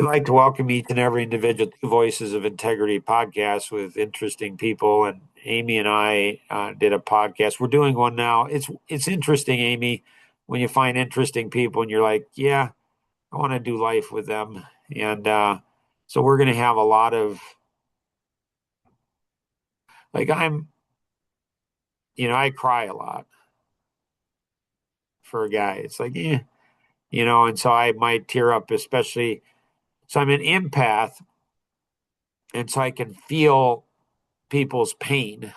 We'd like to welcome each and every individual to Voices of Integrity podcast with interesting people. And Amy and I did a podcast. We're doing one now. It's interesting, Amy, when you find interesting people and you're like, yeah, I want to do life with them. And so we're going to have a lot of like I cry a lot for a guy. It's like, and so I might tear up, especially. So I'm an empath, and so I can feel people's pain.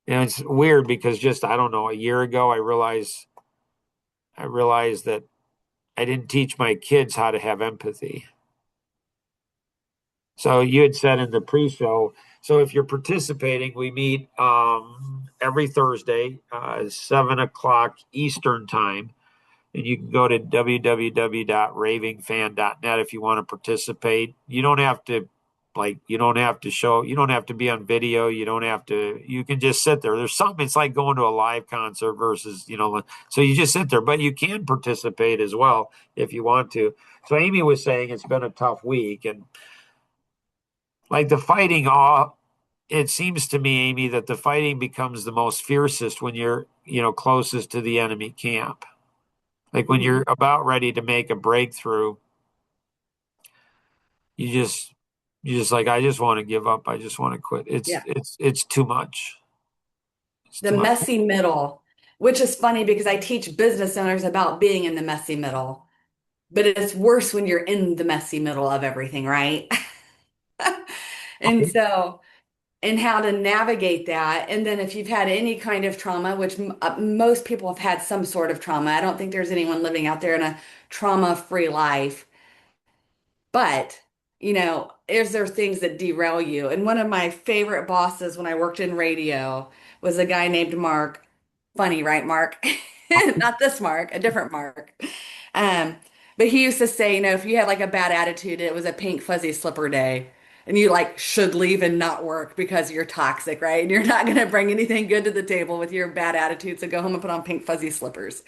And it's weird because just, I don't know, a year ago, I realized that I didn't teach my kids how to have empathy. So you had said in the pre-show, so if you're participating, we meet every Thursday, 7 o'clock Eastern time. And you can go to www.ravingfan.net if you want to participate. You don't have to you don't have to be on video. You can just sit there. There's something, it's like going to a live concert versus, so you just sit there, but you can participate as well if you want to. So Amy was saying it's been a tough week and like the fighting, it seems to me, Amy, that the fighting becomes the most fiercest when you're, closest to the enemy camp. Like when you're about ready to make a breakthrough, you just you just like, I just want to give up. I just want to quit. It's Yeah. it's it's too much. It's The too much. messy middle, which is funny because I teach business owners about being in the messy middle, but it's worse when you're in the messy middle of everything, right? And so, and how to navigate that. And then if you've had any kind of trauma, which most people have had some sort of trauma, I don't think there's anyone living out there in a trauma-free life. But, is there things that derail you? And one of my favorite bosses when I worked in radio was a guy named Mark. Funny, right, Mark? Not this Mark, a different Mark. Um, but he used to say, if you had like a bad attitude, it was a pink fuzzy slipper day. And you like should leave and not work because you're toxic, right? And you're not going to bring anything good to the table with your bad attitude. So go home and put on pink fuzzy slippers.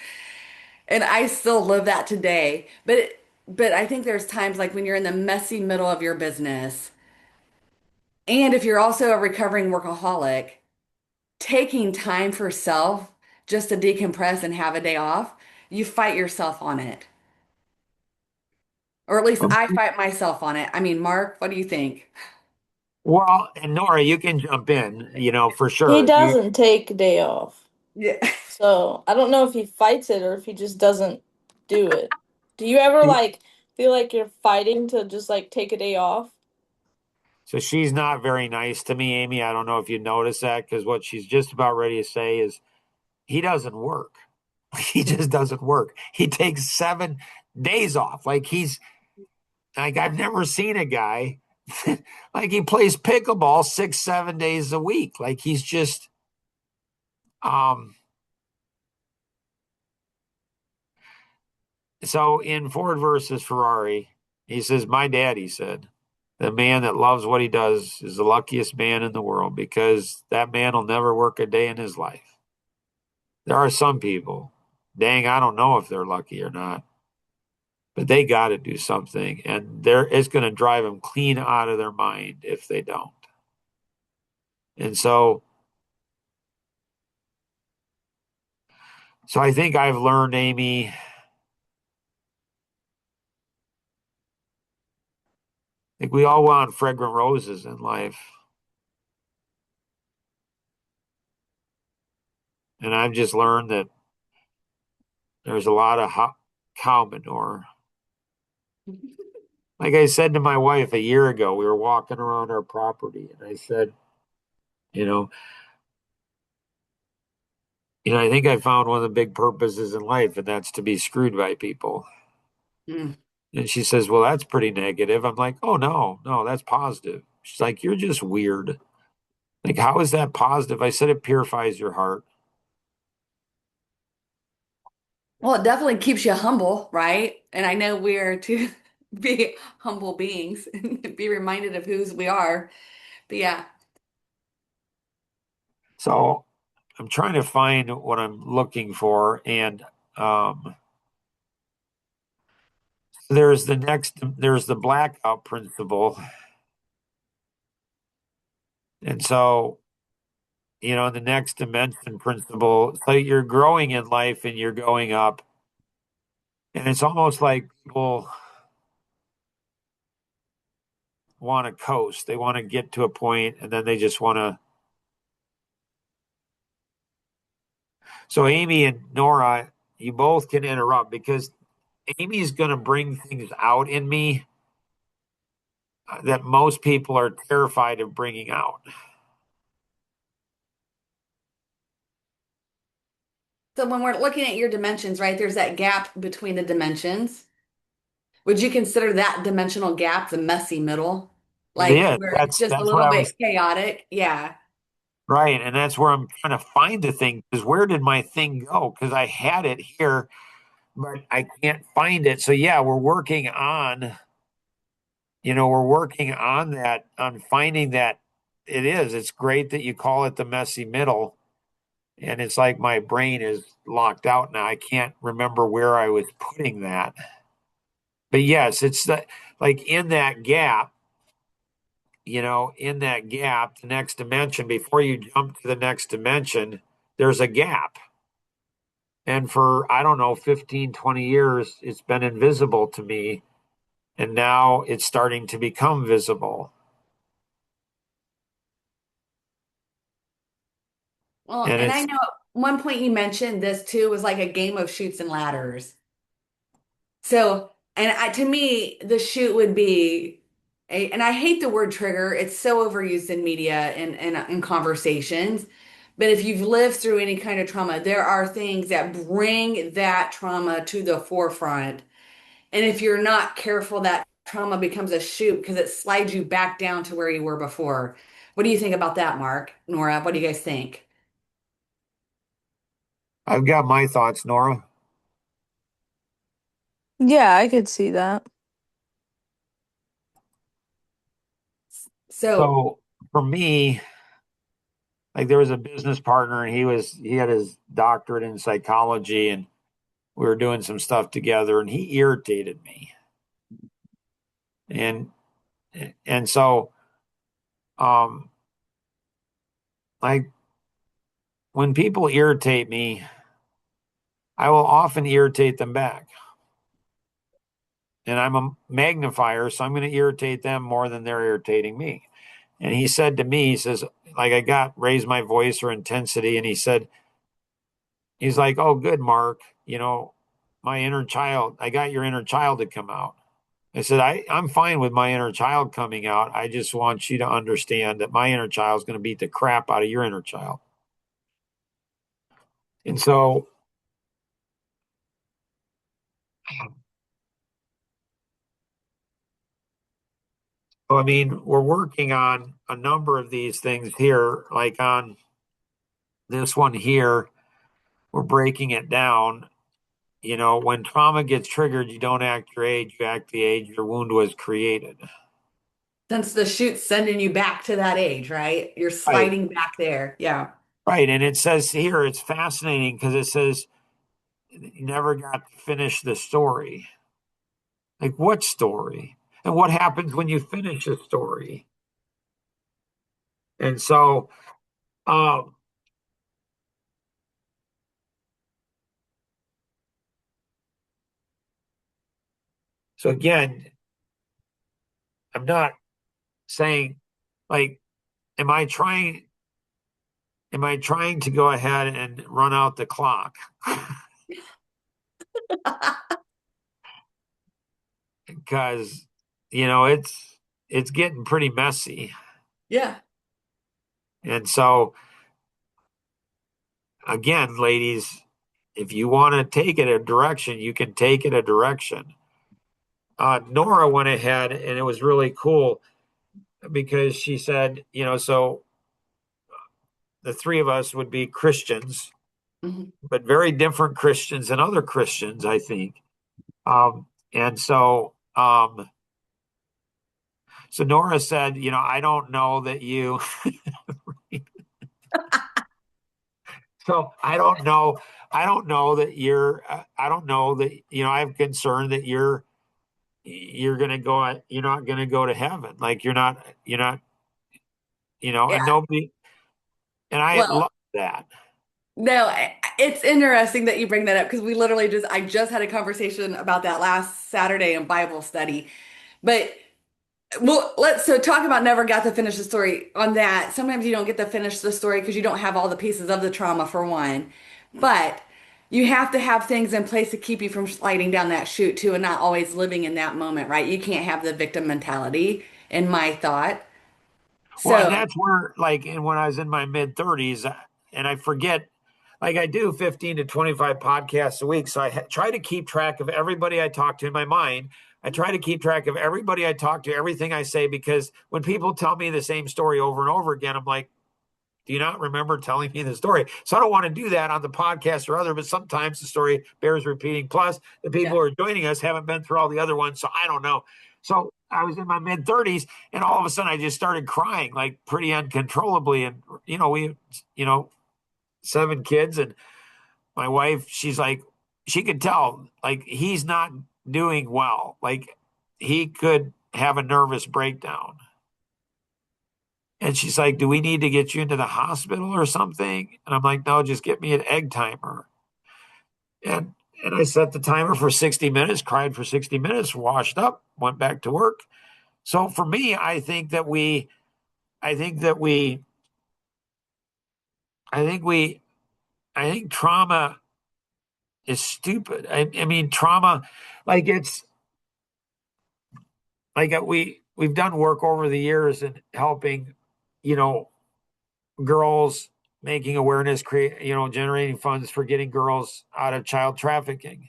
And I still live that today. But I think there's times like when you're in the messy middle of your business, and if you're also a recovering workaholic, taking time for self just to decompress and have a day off, you fight yourself on it. Or at least I fight myself on it. I mean, Mark, what do you think? Well, and Nora, you can jump in, for He sure. You doesn't take a day off. Yeah. So I don't know if he fights it or if he just doesn't do it. Do you ever like feel like you're fighting to just like take a day off? So she's not very nice to me, Amy. I don't know if you noticed that because what she's just about ready to say is he doesn't work. He just doesn't work. He takes 7 days off. Like I've never seen a guy like he plays pickleball 6, 7 days a week. Like he's just um so in Ford versus Ferrari, he says, my daddy said, the man that loves what he does is the luckiest man in the world because that man will never work a day in his life. There are some people, dang, I don't know if they're lucky or not, but they got to do something, and it's going to drive them clean out of their mind if they don't. And so I think I've learned, Amy, like we all want fragrant roses in life, and I've just learned that there's a lot of cow manure. Like I said to my wife a year ago, we were walking around our property, and I said, you know, I think I found one of the big purposes in life, and that's to be screwed by people. Mm. And she says, well, that's pretty negative. I'm like, oh, no, no, that's positive. She's like, you're just weird. Like, how is that positive? I said, it purifies your heart. Well, it definitely keeps you humble, right? And I know we're to be humble beings and be reminded of whose we are. But yeah. So I'm trying to find what I'm looking for. And there's the blackout principle. And so, the next dimension principle, so you're growing in life and you're going up. And it's almost like people want to coast. They want to get to a point and then they just want to. So, Amy and Nora, you both can interrupt because Amy's going to bring things out in me that most people are terrified of bringing out. So when we're looking at your dimensions, right, there's that gap between the dimensions. Would you consider that dimensional gap the messy middle? It Like is. where it's That's just a that's what little I was bit chaotic? Yeah. right, and that's where I'm trying to find the thing. Because where did my thing go? Because I had it here, but I can't find it. So yeah, we're working on that, on finding that. It is. It's great that you call it the messy middle. And it's like my brain is locked out now. I can't remember where I was putting that. But yes, it's like in that gap, the next dimension, before you jump to the next dimension, there's a gap. And for, I don't know, 15, 20 years, it's been invisible to me. And now it's starting to become visible. Well, And and I it's, know at one point you mentioned this too was like a game of shoots and ladders. So, to me, the shoot would be, and I hate the word trigger. It's so overused in media and in conversations. But if you've lived through any kind of trauma, there are things that bring that trauma to the forefront. And if you're not careful, that trauma becomes a shoot because it slides you back down to where you were before. What do you think about that, Mark? Nora, what do you guys think? I've got my thoughts, Nora. Yeah, I could see that. So, So for me, like there was a business partner and he had his doctorate in psychology and we were doing some stuff together and he irritated me. And and so um like when people irritate me, I will often irritate them back. And I'm a magnifier, so I'm going to irritate them more than they're irritating me. And he said to me, he says, like I got raised my voice or intensity, and he's like, "Oh, good, Mark. My inner child. I got your inner child to come out." I said, I'm fine with my inner child coming out. I just want you to understand that my inner child is going to beat the crap out of your inner child. And so, I mean, we're working on a number of these things here, like on this one here, we're breaking it down. When trauma gets triggered, you don't act your age, you act the age your wound was created. since the shoot's sending you back to that age, right? You're Right. sliding back there. Yeah. Right. And it says here, it's fascinating because it says you never got to finish the story. Like, what story? And what happens when you finish a story? And um, so again, I'm not saying like, am I trying, am I trying to go ahead and run out the clock? Because, it's getting pretty messy. Yeah. And so again, ladies, if you want to take it a direction, you can take it a direction. Nora went ahead and it was really cool because she said, so the three of us would be Christians, Mhm. but very different Christians than other Christians, I think. And so Nora said, I don't know that you, so I don't know that you're, I don't know that, I have concern that you're you're not going to go to heaven. Like you're not, Yeah. and nobody, and I Well, love that. no, it's interesting that you bring that up because I just had a conversation about that last Saturday in Bible study. But well, so talk about never got to finish the story on that. Sometimes you don't get to finish the story because you don't have all the pieces of the trauma for one. But you have to have things in place to keep you from sliding down that chute too and not always living in that moment, right? You can't have the victim mentality in my thought. Well, and So, that's where, like, and when I was in my mid 30s, and I forget, like, I do 15 to 25 podcasts a week. So try to keep track of everybody I talk to in my mind. I try to keep track of everybody I talk to, everything I say, because when people tell me the same story over and over again, I'm like, do you not remember telling me the story? So I don't want to do that on the podcast or other, but sometimes the story bears repeating. Plus, the people yeah. who are joining us haven't been through all the other ones, so I don't know. So I was in my mid 30s, and all of a sudden I just started crying like pretty uncontrollably. And you know, 7 kids, and my wife, she's like, she could tell like he's not doing well. Like he could have a nervous breakdown. And she's like, do we need to get you into the hospital or something? And I'm like, no, just get me an egg timer. And and I set the timer for 60 minutes, cried for 60 minutes, washed up, went back to work. So for me, I think that we, I think we, I think trauma is stupid. I mean, trauma, like it's like we've done work over the years in helping, you know, girls, making awareness, generating funds for getting girls out of child trafficking.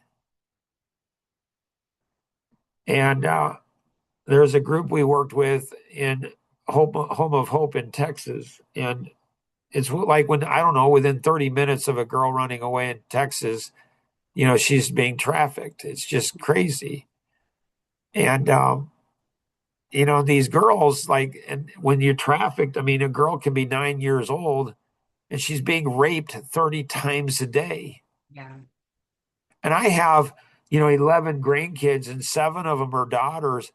And there's a group we worked with in Home of Hope in Texas. And it's like when, I don't know, within 30 minutes of a girl running away in Texas, she's being trafficked. It's just crazy. And, these girls, like, and when you're trafficked, I mean, a girl can be 9 years old and she's being raped 30 times a day. Yeah. And I have, 11 grandkids and 7 of them are daughters.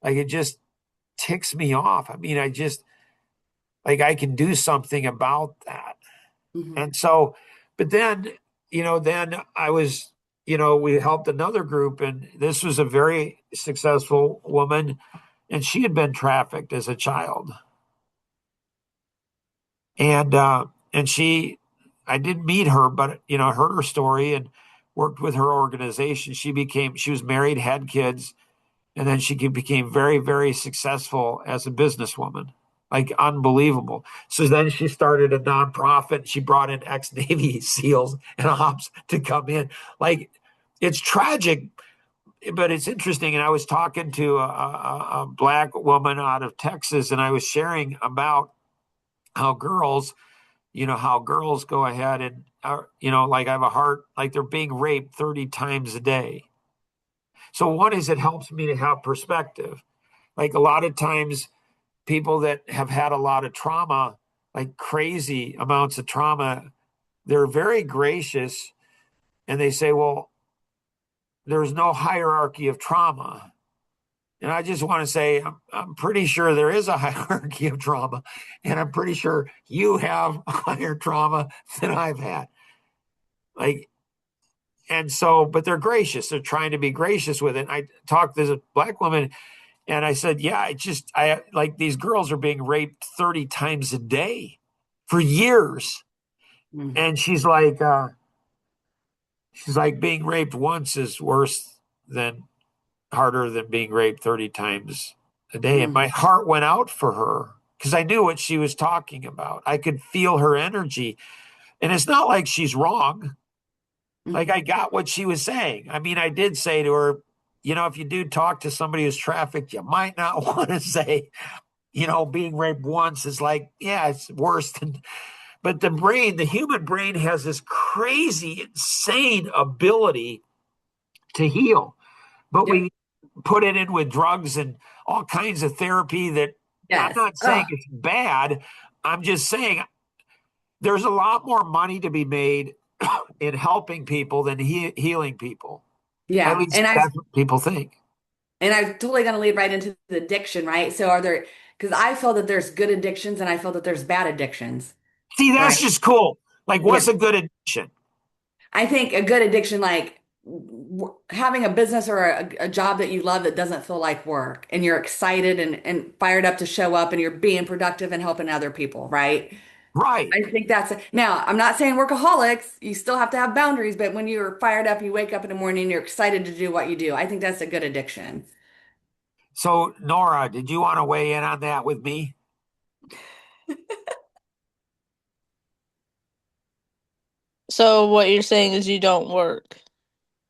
Like it just ticks me off. I mean, I just like I can do something about that. Hmm. And so, but then, then I was, we helped another group, and this was a very successful woman, and she had been trafficked as a child. And I didn't meet her, but I heard her story and worked with her organization. She was married, had kids, and then she became very, very successful as a businesswoman, like unbelievable. So then she started a nonprofit. She brought in ex-Navy SEALs and ops to come in. Like it's tragic, but it's interesting. And I was talking to a black woman out of Texas, and I was sharing about how girls go ahead and like I have a heart, like they're being raped 30 times a day. So one is it helps me to have perspective. Like a lot of times, people that have had a lot of trauma, like crazy amounts of trauma, they're very gracious and they say, well, there's no hierarchy of trauma. And I just want to say, I'm pretty sure there is a hierarchy of trauma. And I'm pretty sure you have higher trauma than I've had. Like, and so, but they're gracious. They're trying to be gracious with it. And I talked to this black woman. And I said, yeah, I like these girls are being raped 30 times a day for years. Mm. And she's like, being raped once is harder than being raped 30 times a day. And my Mm. heart went out for her because I knew what she was talking about. I could feel her energy. And it's not like she's wrong. Like Mhm. I got what she was saying. I mean, I did say to her, if you do talk to somebody who's trafficked, you might not want to say, being raped once is like, yeah, it's worse than, but the human brain has this crazy, insane ability to heal. But Yep. we put it in with drugs and all kinds of therapy that I'm Yes. not saying it's bad. I'm just saying there's a lot more money to be made in helping people than healing people. At Yeah. least And that's what people think. And I'm totally going to lead right into the addiction, right? So are there, because I feel that there's good addictions and I feel that there's bad addictions, See, that's right? just cool. Like, what's Yeah. a good addiction? I think a good addiction, like having a business or a job that you love that doesn't feel like work and you're excited and fired up to show up and you're being productive and helping other people, right? Right. I think now, I'm not saying workaholics, you still have to have boundaries, but when you're fired up, you wake up in the morning and you're excited to do what you do. I think that's a good addiction. So, Nora, did you want to weigh in on that with me? So what you're saying is you don't work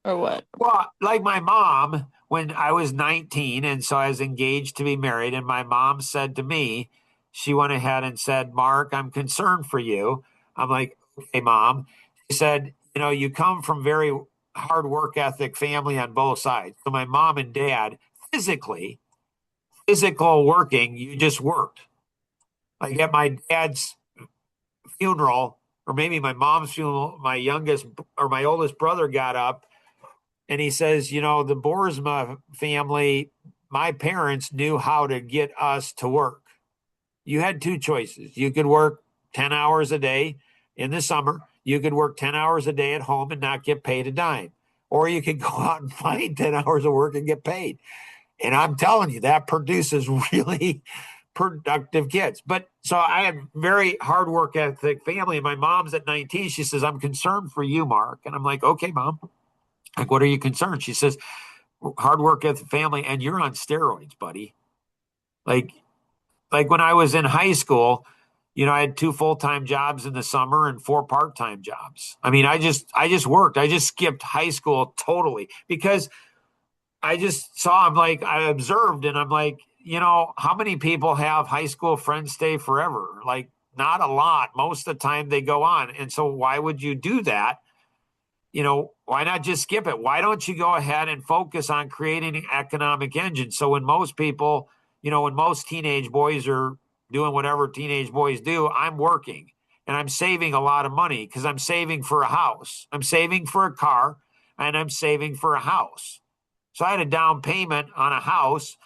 or what? Well, like my mom, when I was 19, and so I was engaged to be married, and my mom said to me, she went ahead and said, Mark, I'm concerned for you. I'm like, okay, mom. She said, you come from very hard work ethic family on both sides. So my mom and dad, physically, physical working, you just worked. Like at my dad's funeral, or maybe my mom's funeral, my youngest or my oldest brother got up and he says, the Boersma family, my parents knew how to get us to work. You had two choices. You could work 10 hours a day in the summer. You could work 10 hours a day at home and not get paid a dime. Or you could go out and find 10 hours of work and get paid. And I'm telling you, that produces really productive kids. But so I had very hard work ethic family. My mom's at 19. She says, I'm concerned for you, Mark. And I'm like, okay, mom. Like, what are you concerned? She says, hard work ethic family, and you're on steroids, buddy. Like, like when I was in high school, I had two full-time jobs in the summer and four part-time jobs. I mean, I just worked. I just skipped high school totally because I just saw, I'm like, I observed and I'm like, how many people have high school friends stay forever? Like, not a lot. Most of the time they go on. And so why would you do that? Why not just skip it? Why don't you go ahead and focus on creating an economic engine? So when most people, when most teenage boys are doing whatever teenage boys do, I'm working and I'm saving a lot of money because I'm saving for a house. I'm saving for a car and I'm saving for a house. So I had a down payment on a house.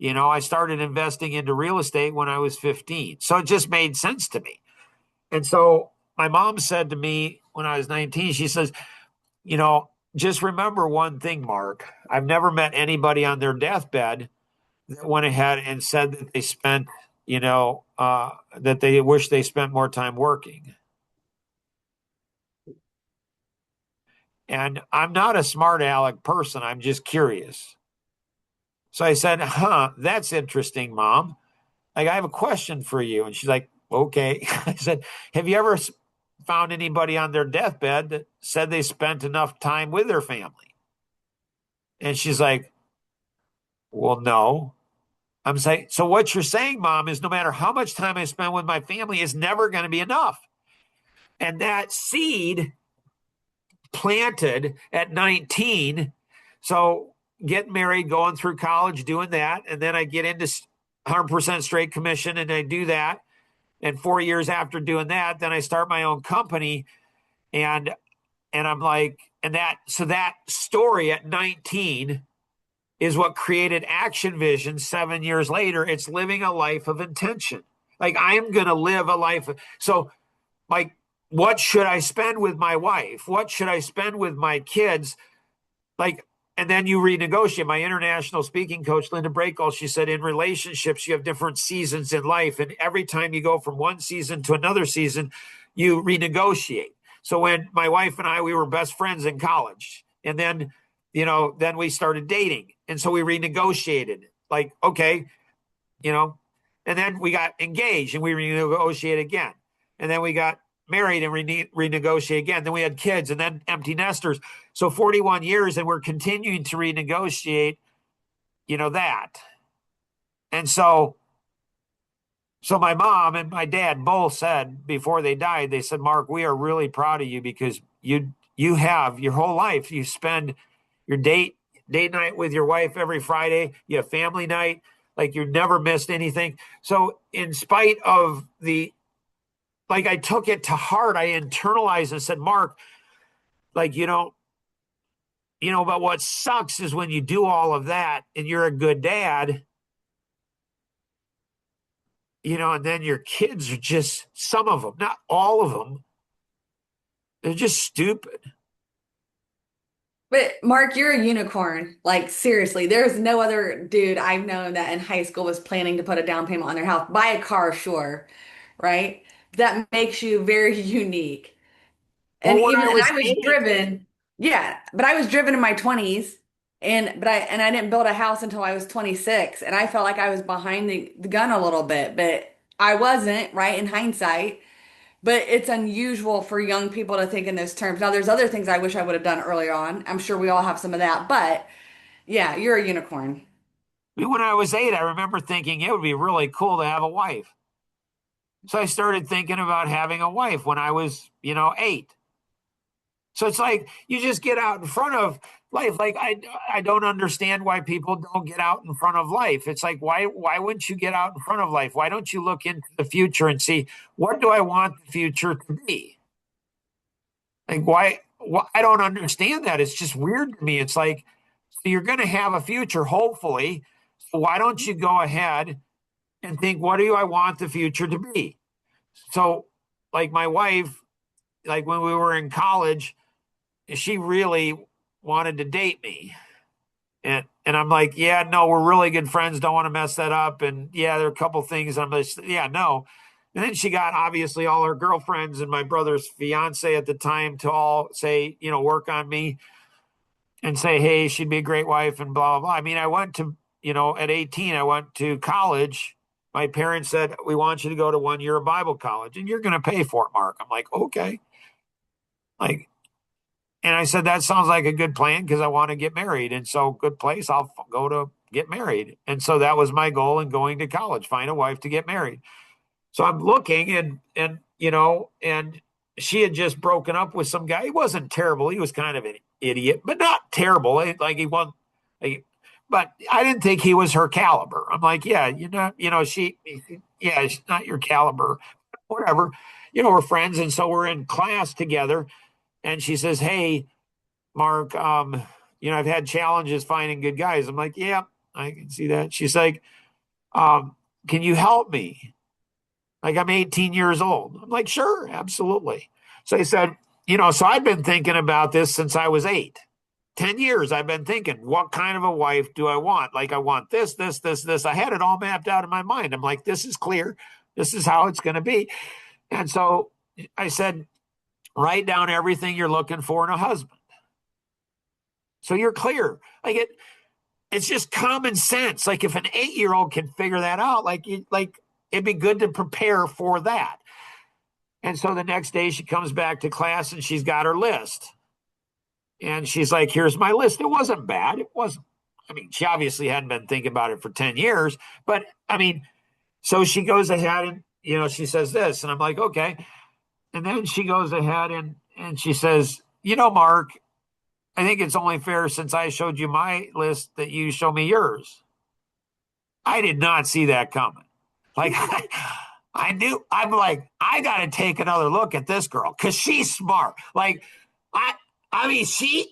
I started investing into real estate when I was 15. So it just made sense to me. And so my mom said to me when I was 19, she says, just remember one thing, Mark. I've never met anybody on their deathbed that went ahead and said that they spent, that they wish they spent more time working. And I'm not a smart aleck person. I'm just curious. So I said, that's interesting, Mom. Like, I have a question for you. And she's like, okay. I said, have you ever found anybody on their deathbed that said they spent enough time with their family? And she's like, well, no. I'm saying, so what you're saying, Mom, is no matter how much time I spend with my family, is never going to be enough. And that seed planted at 19. So getting married, going through college, doing that. And then I get into 100% straight commission and I do that. And 4 years after doing that, then I start my own company. And I'm like, that story at 19 is what created Action Vision 7 years later. It's living a life of intention. Like I am going to live a life. So, like, what should I spend with my wife? What should I spend with my kids? Like, and then you renegotiate. My international speaking coach, Linda Brakall, she said, in relationships, you have different seasons in life. And every time you go from one season to another season, you renegotiate. So when my wife and I, we were best friends in college. And then, then we started dating. And so we renegotiated. Like, okay, and then we got engaged and we renegotiate again. And then we got married and renegotiate again. Then we had kids and then empty nesters. So 41 years and we're continuing to renegotiate, that. And so my mom and my dad both said before they died, they said, Mark, we are really proud of you because you have your whole life. You spend your date night with your wife every Friday. You have family night. Like you never missed anything. So in spite of I took it to heart. I internalized and said, Mark, like, but what sucks is when you do all of that and you're a good dad, and then your kids are just, some of them, not all of them, they're just stupid. But Mark, you're a unicorn. Like seriously, there's no other dude I've known that in high school was planning to put a down payment on their house. Buy a car, sure, right? That makes you very unique. Well, And when even I and was I was 8, driven, yeah, but I was driven in my 20s and I didn't build a house until I was 26 and I felt like I was behind the gun a little bit, but I wasn't, right, in hindsight. But it's unusual for young people to think in those terms. Now, there's other things I wish I would have done earlier on. I'm sure we all have some of that, but yeah, you're a unicorn. when I was 8, I remember thinking it would be really cool to have a wife. So I started thinking about having a wife when I was, 8. So it's like you just get out in front of life. Like I don't understand why people don't get out in front of life. It's like why wouldn't you get out in front of life? Why don't you look into the future and see what do I want the future to be? Like why I don't understand that. It's just weird to me. It's like so you're going to have a future hopefully. So why don't you go ahead and think what do I want the future to be? So like my wife, like when we were in college, she really wanted to date me. And I'm like, yeah, no, we're really good friends. Don't want to mess that up. And yeah, there are a couple things I'm just, yeah, no. And then she got obviously all her girlfriends and my brother's fiance at the time to all say, work on me and say, hey, she'd be a great wife and blah, blah, blah. I mean, I went to, at 18, I went to college. My parents said, we want you to go to 1 year of Bible college and you're going to pay for it, Mark. I'm like, okay. Like, and I said, that sounds like a good plan because I want to get married. And so, good place, I'll go to get married. And so that was my goal in going to college, find a wife to get married. So I'm looking and she had just broken up with some guy. He wasn't terrible. He was kind of an idiot, but not terrible. Like he wasn't, like, but I didn't think he was her caliber. I'm like, yeah, yeah, she's not your caliber, whatever. We're friends. And so we're in class together. And she says, hey, Mark, I've had challenges finding good guys. I'm like, yeah, I can see that. She's like, um, can you help me? Like, I'm 18 years old. I'm like, sure, absolutely. So he said, so I've been thinking about this since I was 8. 10 years I've been thinking, what kind of a wife do I want? Like, I want this, this, this, this. I had it all mapped out in my mind. I'm like, this is clear. This is how it's going to be. And so I said, write down everything you're looking for in a husband. So you're clear. It's just common sense. Like if an 8-year-old can figure that out, like it'd be good to prepare for that. And so the next day she comes back to class and she's got her list. And she's like, here's my list. It wasn't bad. It wasn't, I mean, she obviously hadn't been thinking about it for 10 years, but I mean, so she goes ahead and, she says this, and I'm like, okay. And then she goes ahead and she says, Mark, I think it's only fair since I showed you my list that you show me yours. I did not see that coming. Like I knew I'm like, I gotta take another look at this girl because she's smart. Like I I mean she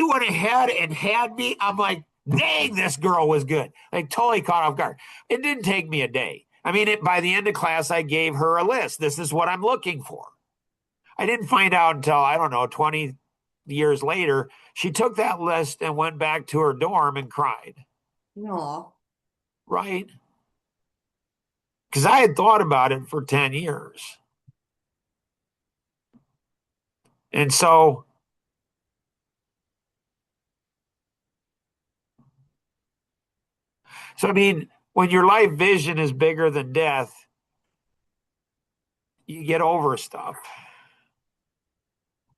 went ahead and had me. I'm like, dang, this girl was good. Like totally caught off guard. It didn't take me a day. I mean, by the end of class, I gave her a list. This is what I'm looking for. I didn't find out until, I don't know, 20 years later. She took that list and went back to her dorm and cried. Aw. Right? Because I had thought about it for 10 years. And so I mean, when your life vision is bigger than death, you get over stuff.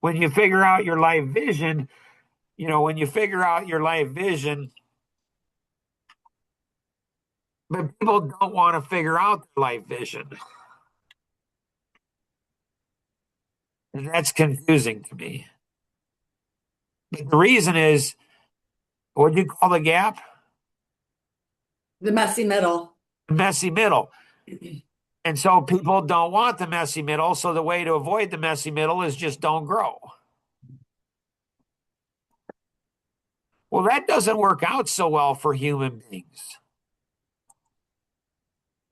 When you figure out your life vision, when you figure out your life vision, but people don't want to figure out their life vision. And that's confusing to me. But the reason is, what do you call the gap? The messy middle. The messy middle. And so people don't want the messy middle. So the way to avoid the messy middle is just don't grow. Well, that doesn't work out so well for human beings.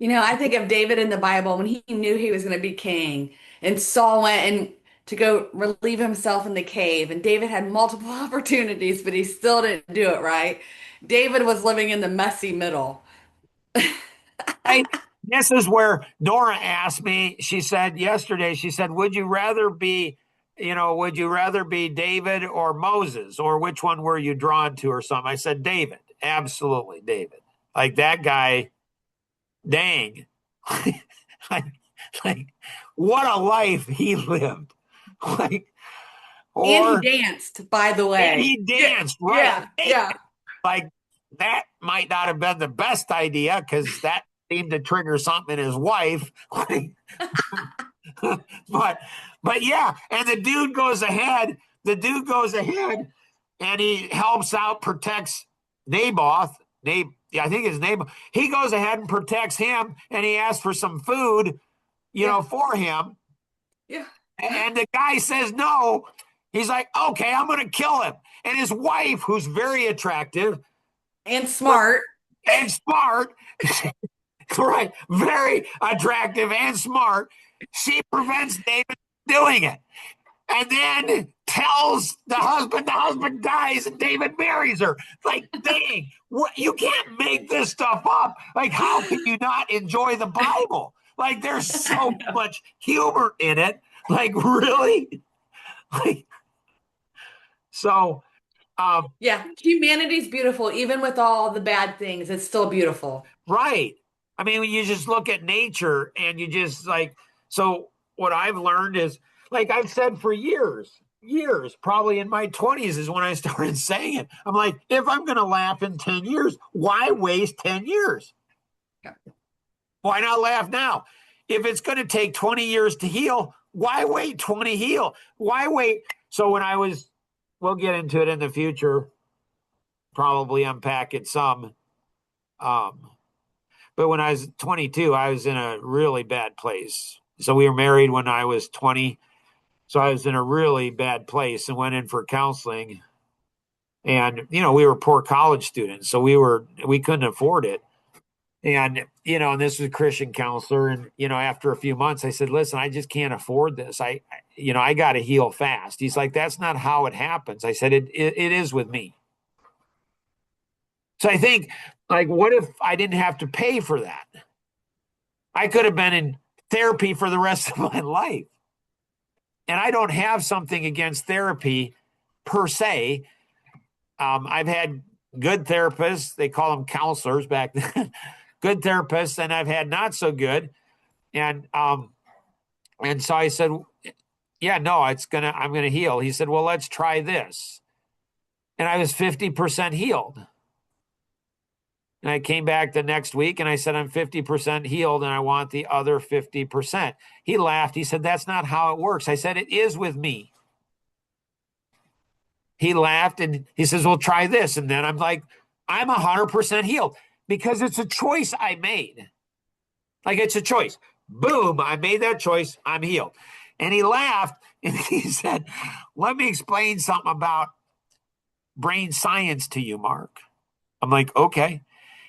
I think of David in the Bible when he knew he was going to be king, and Saul went and to go relieve himself in the cave, and David had multiple opportunities, but he still didn't do it right. David was living in the messy middle. Right? This is where Nora asked me, she said yesterday, she said, would you rather be David or Moses, or which one were you drawn to or something? I said, David, absolutely David. Like that guy, dang. like, like what a life he lived. Like, And he or, danced, by the and way. he Yeah, danced, right? yeah, yeah. Like that might not have been the best idea because that seemed to trigger something in his wife. but but yeah, and the dude goes ahead. The dude goes ahead and he helps out, protects Naboth. Yeah, I think his name. He goes ahead and protects him, and he asks for some food, Yeah, for him. yeah. And the guy says no. He's like, okay, I'm going to kill him. And his wife, who's very attractive And smart. and smart, right, very attractive and smart, she prevents David from doing it. And then tells the husband dies, and David marries her. Like, dang, what, you can't make this stuff up. Like, how can you not enjoy the Bible? Like, there's I so know. much humor in it. Like, really? Like, so, um, Yeah, humanity's beautiful, even with all the bad things. It's still beautiful. right. I mean, when you just look at nature and you just like, so what I've learned is, like I've said for years, probably in my 20s is when I started saying it. I'm like, if I'm going to laugh in 10 years, why waste 10 years? Yeah. Why not laugh now? If it's going to take 20 years to heal, why wait 20 heal? Why wait? So we'll get into it in the future, probably unpack it some. Um, But when I was 22, I was in a really bad place. So we were married when I was 20. So I was in a really bad place and went in for counseling. And, we were poor college students. So we couldn't afford it. And, and this was a Christian counselor. And, after a few months, I said, listen, I just can't afford this. I got to heal fast. He's like, that's not how it happens. I said, it is with me. So I think, like, what if I didn't have to pay for that? I could have been in therapy for the rest of my life. And I don't have something against therapy per se. I've had good therapists, they call them counselors back then, good therapists, and I've had not so good. And so I said, yeah, no, I'm gonna heal. He said, well, let's try this. And I was 50% healed. And I came back the next week and I said, I'm 50% healed and I want the other 50%. He laughed. He said, that's not how it works. I said, it is with me. He laughed and he says, well, try this. And then I'm like, I'm 100% healed because it's a choice I made. Like, it's a choice. Boom, I made that choice. I'm healed. And he laughed and he said, let me explain something about brain science to you, Mark. I'm like, okay.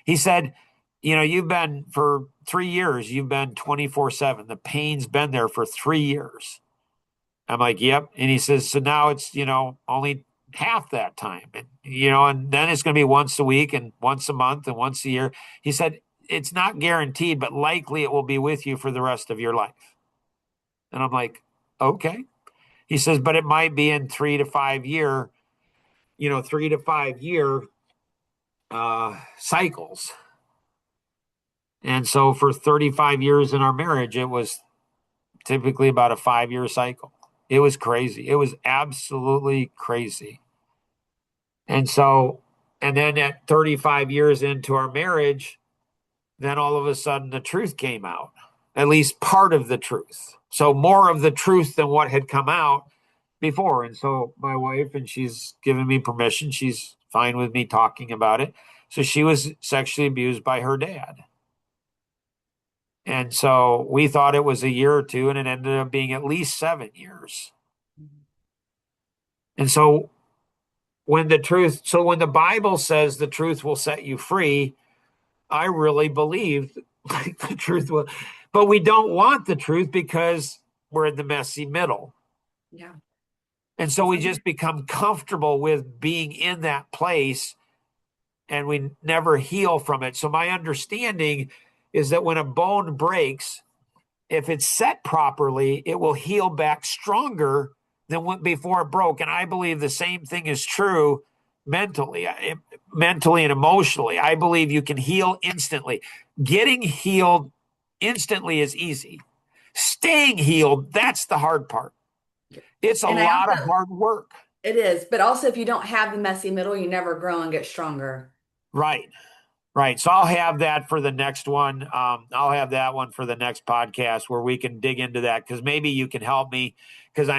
He said, you've been for 3 years, you've been 24/7. The pain's been there for 3 years. I'm like, yep. And he says, so now it's, only half that time. And then it's going to be once a week and once a month and once a year. He said, it's not guaranteed, but likely it will be with you for the rest of your life. And I'm like, okay. He says, but it might be in 3 to 5 year cycles. And so for 35 years in our marriage, it was typically about a 5 year cycle. It was crazy. It was absolutely crazy. And so, and then at 35 years into our marriage, then all of a sudden the truth came out, at least part of the truth. So more of the truth than what had come out before. And so my wife, and she's given me permission, she's fine with me talking about it. So she was sexually abused by her dad. And so we thought it was a year or two, and it ended up being at least 7 years. And so when the Bible says the truth will set you free, I really believe like the truth will, but we don't want the truth because we're in the messy middle. Yeah. And so we just become comfortable with being in that place and we never heal from it. So my understanding is that when a bone breaks, if it's set properly, it will heal back stronger than when, before it broke. And I believe the same thing is true mentally and emotionally. I believe you can heal instantly. Getting healed instantly is easy. Staying healed, that's the hard part. It's a And I lot of also, hard work. it is, but also if you don't have the messy middle, you never grow and get stronger. Right. Right. So I'll have that for the next one. I'll have that one for the next podcast where we can dig into that because maybe you can help me because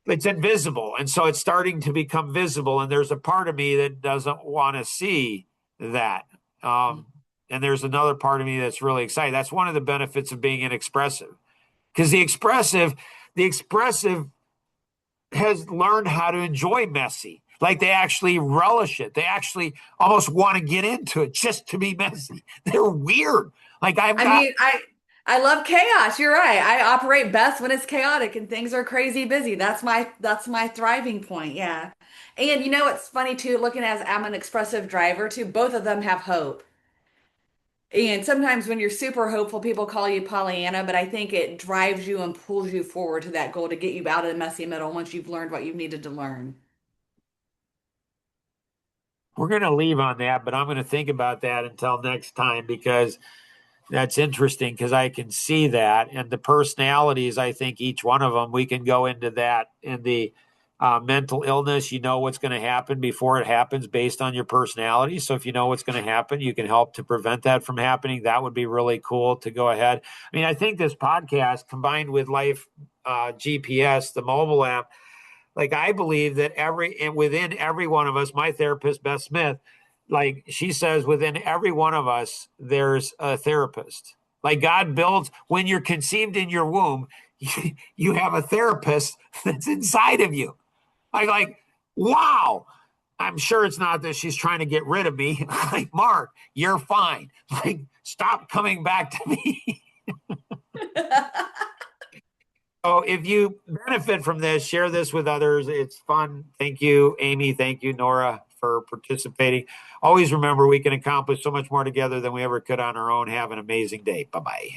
it's invisible. And so it's starting to become visible. And there's a part of me that doesn't want to see that. And there's another part of me that's really excited. That's one of the benefits of being inexpressive because the expressive has learned how to enjoy messy. Like they actually relish it. They actually almost want to get into it just to be messy. They're weird. Like I've I got mean, I love chaos. You're right. I operate best when it's chaotic and things are crazy busy. That's my thriving point. Yeah. And you know what's funny too, looking as I'm an expressive driver too, both of them have hope. And sometimes when you're super hopeful, people call you Pollyanna, but I think it drives you and pulls you forward to that goal to get you out of the messy middle once you've learned what you've needed to learn. we're going to leave on that, but I'm going to think about that until next time because that's interesting because I can see that. And the personalities, I think each one of them, we can go into that in the mental illness. You know what's going to happen before it happens based on your personality. So if you know what's going to happen, you can help to prevent that from happening. That would be really cool to go ahead. I mean, I think this podcast combined with Life GPS, the mobile app, like I believe that within every one of us, my therapist, Beth Smith, like she says, within every one of us, there's a therapist. Like God builds when you're conceived in your womb, you have a therapist that's inside of you. Like, wow. I'm sure it's not that she's trying to get rid of me. Like, Mark, you're fine. Like, stop coming back to me. So if you benefit from this, share this with others. It's fun. Thank you, Amy. Thank you, Nora, for participating. Always remember we can accomplish so much more together than we ever could on our own. Have an amazing day. Bye bye.